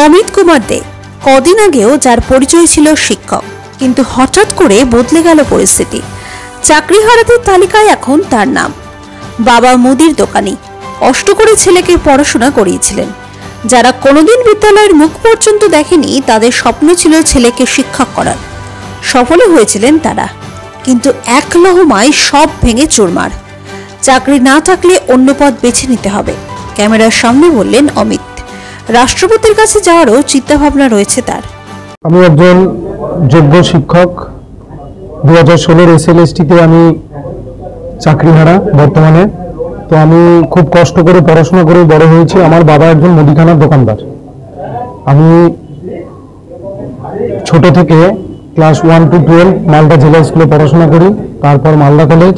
অমিত কুমার দে কদিন আগেও যার পরিচয় ছিল শিক্ষক, কিন্তু হঠাৎ করে বদলে গেল পরিস্থিতি। চাকরি হারাতের তালিকায় এখন তার নাম। বাবা মুদির দোকানি, কষ্ট করে ছেলেকে পড়াশোনা করিয়েছিলেন। যারা কোনোদিন বিদ্যালয়ের মুখ পর্যন্ত দেখেনি তাদের স্বপ্ন ছিল ছেলেকে শিক্ষক করার। সফলও হয়েছিলেন তারা, কিন্তু এক লহমায় সব ভেঙে চুরমার। চাকরি না থাকলে অন্য পথ বেছে নিতে হবে, ক্যামেরার সামনে বললেন অমিত। রাষ্ট্রপতির কাছে যাওয়ারও চিন্তাভাবনা রয়েছে তার। আমি একজন যোগ্য শিক্ষক। 2016 SLST-তে আমি চাকরি হারা বর্তমানে। তো আমি খুব কষ্ট করে পড়াশোনা করে বড় হয়েছি। আমার বাবা একজন মুদিখানার দোকানদার। আমি ছোট থেকে ক্লাস 1 to 12 মালদা জেলা স্কুলে পড়াশোনা করি, তারপর মালদা কলেজ,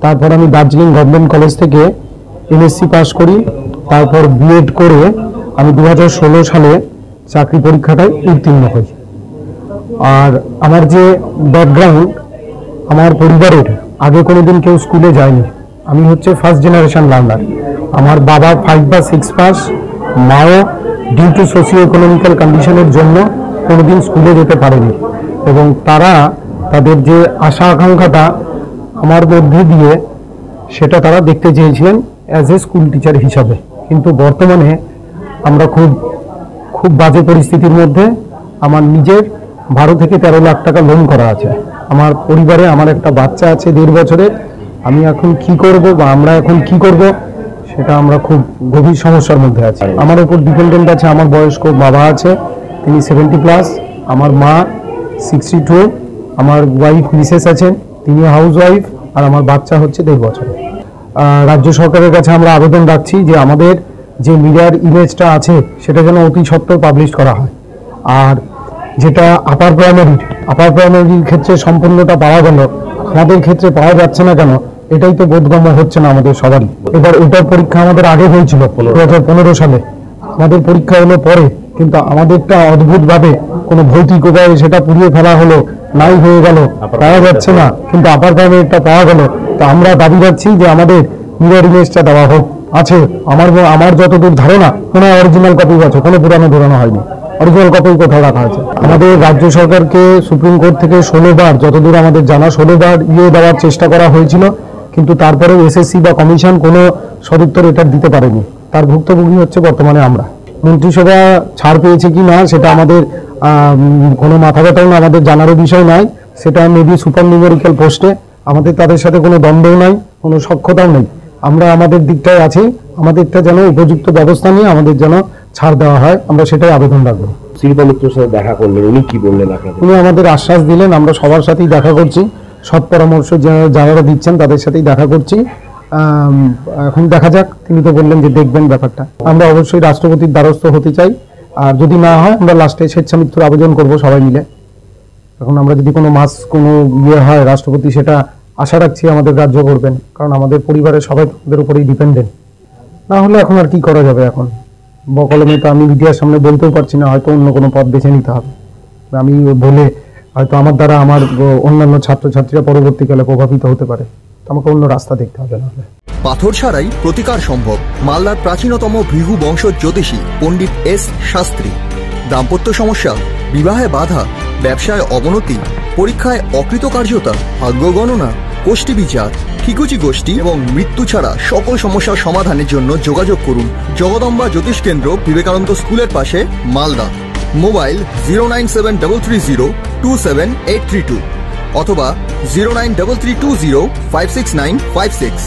তারপর আমি দার্জিলিং গভর্নমেন্ট কলেজ থেকে MSc পাস করি, তারপর B.Ed করে আমি 2016 সালে চাকরি পরীক্ষাটায় উত্তীর্ণ হই। আর আমার যে ব্যাকগ্রাউন্ড, আমার পরিবারের আগে কোনোদিন কেউ স্কুলে যায়নি। আমি হচ্ছে ফার্স্ট জেনারেশন লার্নার। আমার বাবা 5 বা 6 পাস, মাও ডিউ টু সোশিও ইকোনমিক্যাল কন্ডিশনের জন্য কোনোদিন স্কুলে যেতে পারেনি, এবং তারা তাদের যে আশা আকাঙ্ক্ষাটা আমার মধ্যে দিয়ে সেটা তারা দেখতে চেয়েছিলেন অ্যাজ এ স্কুল টিচার হিসাবে। কিন্তু বর্তমানে আমরা খুব বাজে পরিস্থিতির মধ্যে। আমার নিজের 12 থেকে 13 লাখ টাকা লোন করা আছে। আমার পরিবারে আমার একটা বাচ্চা আছে 1.5 বছরের। আমি এখন কি করব বা আমরা এখন কি করব সেটা আমরা খুব গভীর সমস্যার মধ্যে আছি। আমার উপর ডিপেন্ডেন্ট আছে আমার বয়স্ক বাবা আছে, তিনি 70+, আমার মা 62, আমার ওয়াইফ মিসেস আছেন, তিনি হাউস ওয়াইফ, আর আমার বাচ্চা হচ্ছে 1.5 বছর। রাজ্য সরকারের কাছে আমরা আবেদন রাখছি যে আমাদের যে মিডিয়ার ইমেজটা আছে সেটা যেন অতি সত্ত্বর পাবলিশ করা হয়। আর যেটা আপার প্রাইমারির ক্ষেত্রে সম্পূর্ণটা পাওয়া গেল, আমাদের ক্ষেত্রে পাওয়া যাচ্ছে না কেন, এটাই তো বোধগম্য হচ্ছে না আমাদের সবারই। এবার এটার পরীক্ষা আমাদের আগে হয়েছিল 2015 সালে, আমাদের পরীক্ষা হলো পরে, কিন্তু আমাদেরটা অদ্ভুতভাবে কোনো ভৌতিক উপায়ে সেটা পুড়িয়ে ফেলা হলো, নাই হয়ে গেল, পাওয়া যাচ্ছে না। কিন্তু আপার প্রাইমারিটা পাওয়া গেল। তো আমরা দাবি রাখছি যে আমাদের মিডিয়ার ইমেজটা দেওয়া হোক। আছে আমার যতদূর ধারণা, কোনো অরিজিনাল কপি আছে, কোনো পুরানো ধরানো হয়নি, অরিজিনাল কপি কোথাও রাখা আছে। আমাদের রাজ্য সরকারকে সুপ্রিম কোর্ট থেকে 16 বার, যতদূর আমাদের জানা 16 বার দেওয়ার চেষ্টা করা হয়েছিল, কিন্তু তারপরেও SSC বা কমিশন কোনো সদুত্তর এটা দিতে পারেনি। তার ভুক্তভোগী হচ্ছে বর্তমানে আমরা। মন্ত্রিসভা ছাড় পেয়েছে কি না সেটা আমাদের কোনো মাথা ব্যথাও না, আমাদের জানারও বিষয় নয়। সেটা মেবি সুপার নিউমেরিক্যাল পোস্টে, আমাদের তাদের সাথে কোনো দ্বন্দ্বও নাই, কোনো সখ্যতাও নেই। আমরা আমাদের দিকটায় আছি, আমাদেরটা যেন উপযুক্ত ব্যবস্থা নিয়ে আমাদের যেন ছাড় দেওয়া হয়, আমরা সেটাই আবেদন রাখবো। শ্রীপালিতের সাথে দেখা করলেন, উনি কি বললেন আপনাদের? উনি আমাদের আশ্বাস দিলেন আমরা সবার সাথেই দেখা করছি, সৎ পরামর্শ যারা দিচ্ছেন তাদের সাথেই দেখা করছি। এখন দেখা যাক, তিনি তো বললেন যে দেখবেন ব্যাপারটা। আমরা অবশ্যই রাষ্ট্রপতির দ্বারস্থ হতে চাই, আর যদি না হয় আমরা লাস্টে স্বেচ্ছা মৃত্যুর আবেদন করব সবাই মিলে। এখন আমরা যদি কোনো হয় রাষ্ট্রপতি, সেটা আশা রাখছি আমাদের রাজ্য করবেন, কারণ আমাদের পরিবারের সবাই আমাদের উপরেই ডিপেন্ডেন্ট। না হলে এখন আর কি করা যাবে? এখন বকলমে তো আমি মিডিয়ার সামনে বলতেও পারছি না, হয়তো অন্য কোনো পথ বেছে নিতে হবে। আমি বলে হয়তো আমার দ্বারা আমার অন্যান্য ছাত্রছাত্রীরা পরবর্তীকালে প্রভাবিত হতে পারে, আমাকে অন্য রাস্তা দেখতে হবে। না পাথর ছাড়াই প্রতিকার সম্ভব। মালদার প্রাচীনতম ভৃগু বংশ জ্যোতিষী পণ্ডিত S শাস্ত্রী। দাম্পত্য সমস্যা, বিবাহে বাধা, ব্যবসায় অবনতি, পরীক্ষায় অকৃতকার্যতা, ভাগ্য গণনা, গোষ্ঠী বিচার, ঠিকুচি গোষ্ঠী এবং মৃত্যু ছাড়া সকল সমস্যার সমাধানের জন্য যোগাযোগ করুন জগদম্বা জ্যোতিষ কেন্দ্র, বিবেকানন্দ স্কুলের পাশে, মালদা। মোবাইল 09733027832 অথবা 09332056956।